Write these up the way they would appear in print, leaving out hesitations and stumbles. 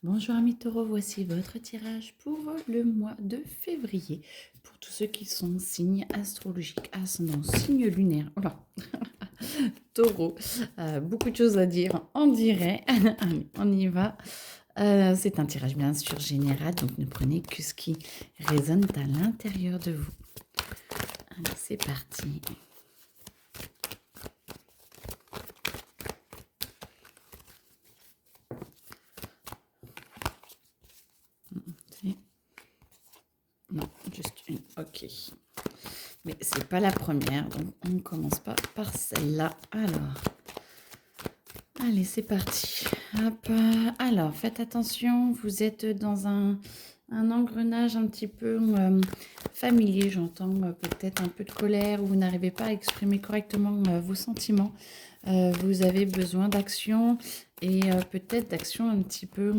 Bonjour amis taureaux, voici votre tirage pour le mois de février. Pour tous ceux qui sont signes astrologiques, ascendant, signe lunaire. Oh là, taureau, beaucoup de choses à dire, on dirait. Allez, on y va. C'est un tirage bien sûr général, donc ne prenez que ce qui résonne à l'intérieur de vous. Allez, c'est parti. Non, juste une. Ok. Mais c'est pas la première, donc on ne commence pas par celle-là. Alors, allez, c'est parti. Hop. Alors, faites attention, vous êtes dans un engrenage un petit peu familier, j'entends peut-être un peu de colère, ou vous n'arrivez pas à exprimer correctement vos sentiments. Vous avez besoin d'action et peut-être d'action un petit peu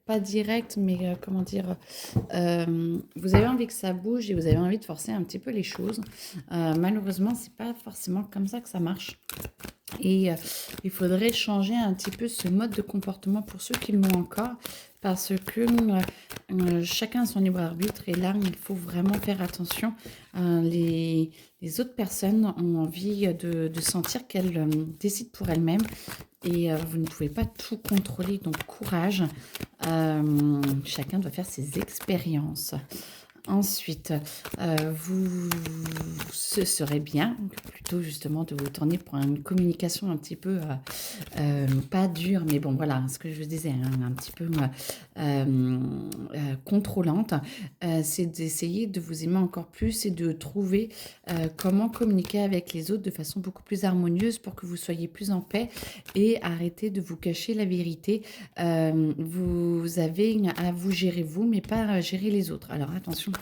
pas direct, mais comment dire, vous avez envie que ça bouge et vous avez envie de forcer un petit peu les choses. Malheureusement, c'est pas forcément comme ça que ça marche. Et il faudrait changer un petit peu ce mode de comportement pour ceux qui l'ont encore, parce que chacun a son libre arbitre et là, il faut vraiment faire attention. Les autres personnes ont envie de sentir qu'elles décident pour elles-mêmes et vous ne pouvez pas tout contrôler, donc courage. Chacun doit faire ses expériences. Ensuite, ce serait bien plutôt justement de vous tourner pour une communication un petit peu, pas dure, mais bon voilà, ce que je vous disais, hein, un petit peu contrôlante, c'est d'essayer de vous aimer encore plus et de trouver comment communiquer avec les autres de façon beaucoup plus harmonieuse pour que vous soyez plus en paix et arrêter de vous cacher la vérité. Vous avez à vous gérer vous, mais pas à gérer les autres. Alors attention,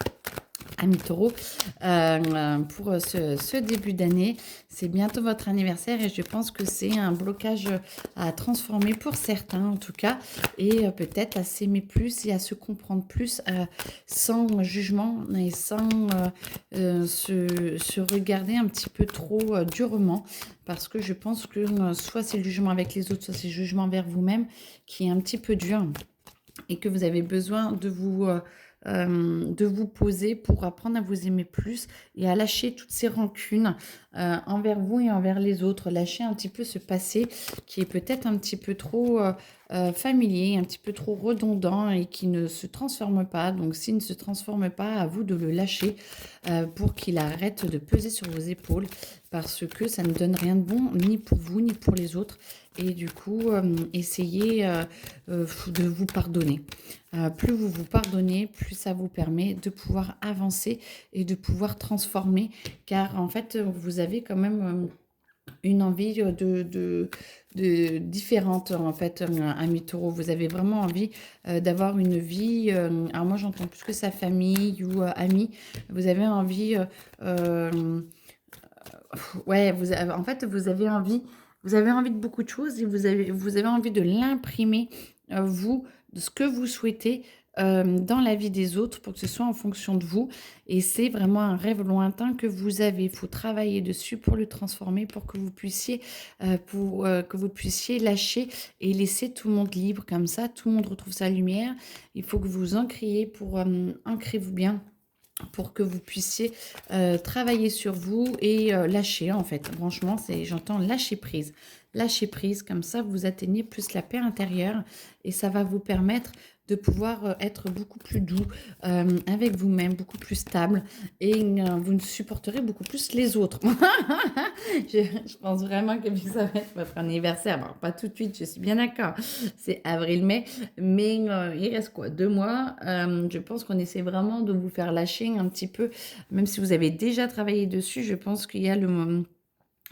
amis taureaux, pour ce début d'année, c'est bientôt votre anniversaire et je pense que c'est un blocage à transformer pour certains en tout cas, et peut-être à s'aimer plus et à se comprendre plus sans jugement et sans se regarder un petit peu trop durement, parce que je pense que soit c'est le jugement avec les autres, soit c'est le jugement envers vous-même qui est un petit peu dur et que vous avez besoin de vous poser pour apprendre à vous aimer plus et à lâcher toutes ces rancunes envers vous et envers les autres. Lâcher un petit peu ce passé qui est peut-être un petit peu trop familier, un petit peu trop redondant et qui ne se transforme pas. Donc s'il ne se transforme pas, à vous de le lâcher pour qu'il arrête de peser sur vos épaules, parce que ça ne donne rien de bon ni pour vous ni pour les autres. Et du coup, essayez de vous pardonner. Plus vous vous pardonnez, plus ça vous permet de pouvoir avancer et de pouvoir transformer, car en fait, vous avez quand même une envie de différente, en fait, ami taureau. Vous avez vraiment envie d'avoir une vie, alors moi j'entends plus que sa famille ou amis, vous avez envie, ouais, en fait, vous avez envie de beaucoup de choses et vous avez envie de l'imprimer, vous, de ce que vous souhaitez dans la vie des autres pour que ce soit en fonction de vous. Et c'est vraiment un rêve lointain que vous avez. Il faut travailler dessus pour le transformer, que vous puissiez lâcher et laisser tout le monde libre comme ça. Tout le monde retrouve sa lumière. Il faut que vous encriez pour ancrez-vous bien pour que vous puissiez travailler sur vous et lâcher en fait. Franchement, j'entends lâcher prise. Lâcher prise, comme ça vous atteignez plus la paix intérieure et ça va vous permettre de pouvoir être beaucoup plus doux avec vous-même, beaucoup plus stable, et vous ne supporterez beaucoup plus les autres. Je pense vraiment que ça va être votre anniversaire. Bon, pas tout de suite, je suis bien d'accord. C'est avril-mai, mais il reste quoi? 2 mois. Je pense qu'on essaie vraiment de vous faire lâcher un petit peu, même si vous avez déjà travaillé dessus. Je pense qu'il y a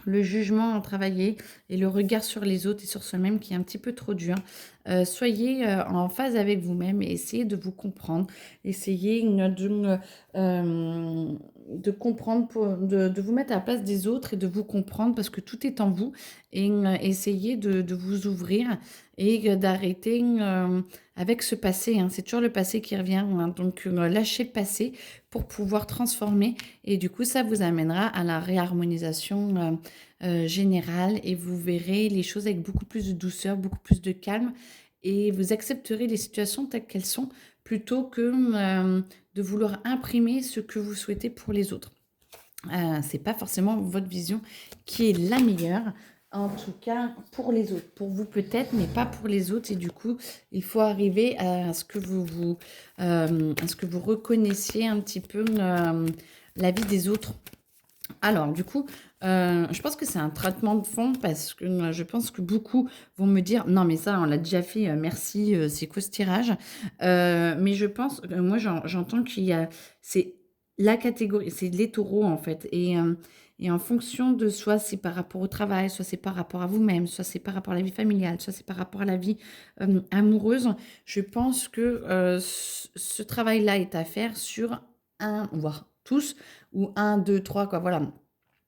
le jugement à travailler et le regard sur les autres et sur soi-même qui est un petit peu trop dur. Soyez en phase avec vous-même et essayez de vous comprendre. Essayez de comprendre, de vous mettre à la place des autres et de vous comprendre parce que tout est en vous et essayez de vous ouvrir et d'arrêter avec ce passé, hein. C'est toujours le passé qui revient, hein. Donc lâchez le passé pour pouvoir transformer et du coup ça vous amènera à la réharmonisation générale et vous verrez les choses avec beaucoup plus de douceur, beaucoup plus de calme et vous accepterez les situations telles qu'elles sont plutôt que de vouloir imprimer ce que vous souhaitez pour les autres. C'est pas forcément votre vision qui est la meilleure, en tout cas pour les autres. Pour vous peut-être, mais pas pour les autres. Et du coup, il faut arriver à ce que à ce que vous reconnaissiez un petit peu la vie des autres. Alors, du coup, je pense que c'est un traitement de fond parce que je pense que beaucoup vont me dire non, mais ça, on l'a déjà fait, merci, c'est quoi ce tirage? Mais je pense, moi, j'entends qu'il y a, c'est la catégorie, c'est les taureaux en fait. Et en fonction de soit c'est par rapport au travail, soit c'est par rapport à vous-même, soit c'est par rapport à la vie familiale, soit c'est par rapport à la vie amoureuse, je pense que ce travail-là est à faire sur un, voire tous, ou un, deux, trois, quoi, voilà,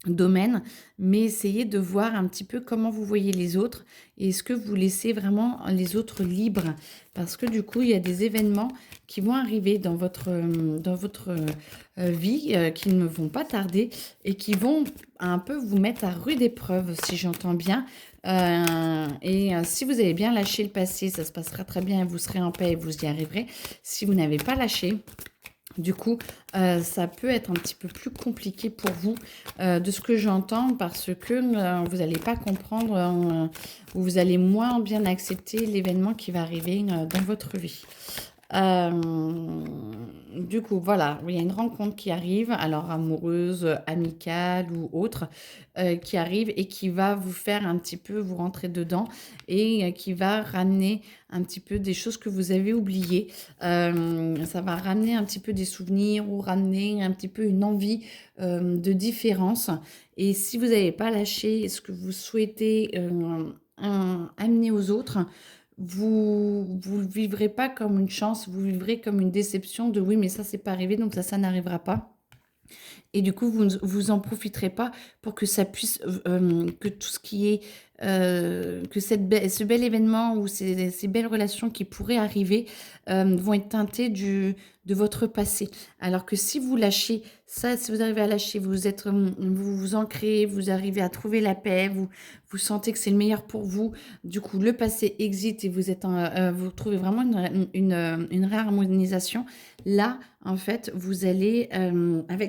domaine, mais essayez de voir un petit peu comment vous voyez les autres et est-ce que vous laissez vraiment les autres libres parce que du coup il y a des événements qui vont arriver dans votre vie qui ne vont pas tarder et qui vont un peu vous mettre à rude épreuve si j'entends bien. Si vous avez bien lâché le passé, ça se passera très bien, vous serez en paix et vous y arriverez. Si vous n'avez pas lâché, du coup, ça peut être un petit peu plus compliqué pour vous de ce que j'entends parce que vous n'allez pas comprendre ou vous allez moins bien accepter l'événement qui va arriver dans votre vie. Du coup, voilà, il y a une rencontre qui arrive, alors amoureuse, amicale ou autre, qui arrive et qui va vous faire un petit peu vous rentrer dedans et qui va ramener un petit peu des choses que vous avez oubliées. Ça va ramener un petit peu des souvenirs ou ramener un petit peu une envie de différence. Et si vous n'avez pas lâché ce que vous souhaitez amener aux autres, vous le vivrez pas comme une chance, vous vivrez comme une déception de oui, mais ça, c'est pas arrivé, donc ça n'arrivera pas. Et du coup, vous en profiterez pas pour que ça puisse, que tout ce qui est, que ce bel événement ou ces belles relations qui pourraient arriver vont être teintées de votre passé. Alors que si vous lâchez ça, si vous arrivez à lâcher, vous vous ancrez, vous arrivez à trouver la paix, vous sentez que c'est le meilleur pour vous. Du coup, le passé existe et vous trouvez vraiment une réharmonisation. Là, en fait, vous allez,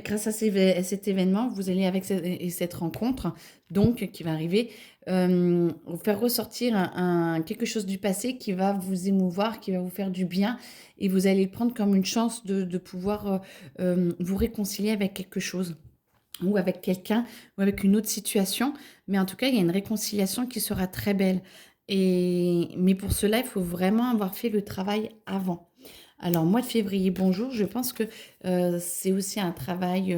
grâce à cet événement, vous allez avec cette rencontre, donc, qui va arriver, vous faire ressortir quelque chose du passé qui va vous émouvoir, qui va vous faire du bien, et vous allez le prendre comme une chance de pouvoir vous réconcilier avec quelque chose ou avec quelqu'un ou avec une autre situation. Mais en tout cas, il y a une réconciliation qui sera très belle. Mais pour cela, il faut vraiment avoir fait le travail avant. Alors, mois de février, bonjour. Je pense que c'est aussi un travail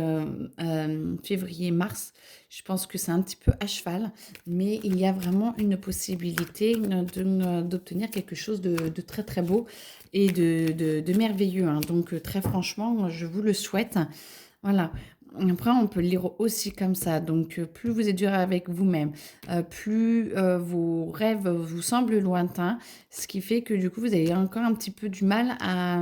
février-mars. Je pense que c'est un petit peu à cheval, mais il y a vraiment une possibilité d'obtenir quelque chose de très très beau et de merveilleux, hein. Donc, très franchement, je vous le souhaite. Voilà. Après, on peut le lire aussi comme ça. Donc, plus vous êtes dur avec vous-même, plus vos rêves vous semblent lointains, ce qui fait que du coup, vous avez encore un petit peu du mal à...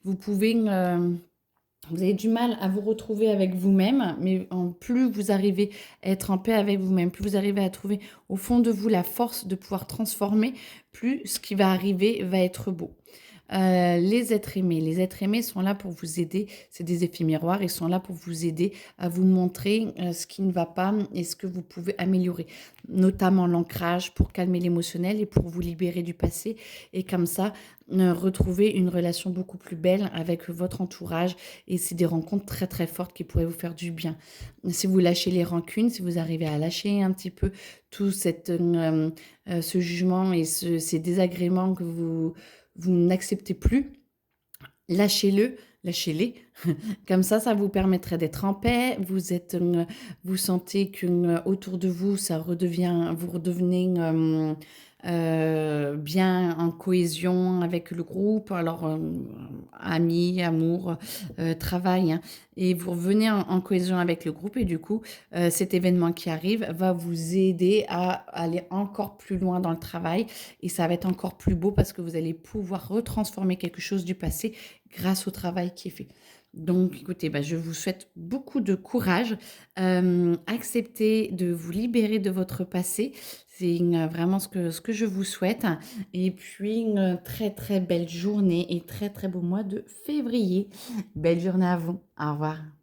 Vous pouvez... vous avez du mal à vous retrouver avec vous-même, mais plus vous arrivez à être en paix avec vous-même, plus vous arrivez à trouver au fond de vous la force de pouvoir transformer, plus ce qui va arriver va être beau. Les êtres aimés sont là pour vous aider, c'est des effets miroirs, ils sont là pour vous aider à vous montrer ce qui ne va pas et ce que vous pouvez améliorer, notamment l'ancrage pour calmer l'émotionnel et pour vous libérer du passé et comme ça retrouver une relation beaucoup plus belle avec votre entourage et c'est des rencontres très très fortes qui pourraient vous faire du bien. Si vous lâchez les rancunes, si vous arrivez à lâcher un petit peu tout ce jugement et ces désagréments que vous n'acceptez plus, lâchez-le, lâchez-les. Comme ça vous permettrait d'être en paix. Vous sentez que, autour de vous, ça redevient vous redevenez, bien en cohésion avec le groupe. Alors, amis, amour, travail, hein, et vous revenez en cohésion avec le groupe et du coup, cet événement qui arrive va vous aider à aller encore plus loin dans le travail et ça va être encore plus beau parce que vous allez pouvoir retransformer quelque chose du passé grâce au travail qui est fait. Donc écoutez, bah, je vous souhaite beaucoup de courage. Acceptez de vous libérer de votre passé. C'est vraiment ce que je vous souhaite. Et puis une très très belle journée et très très beau mois de février. Belle journée à vous. Au revoir.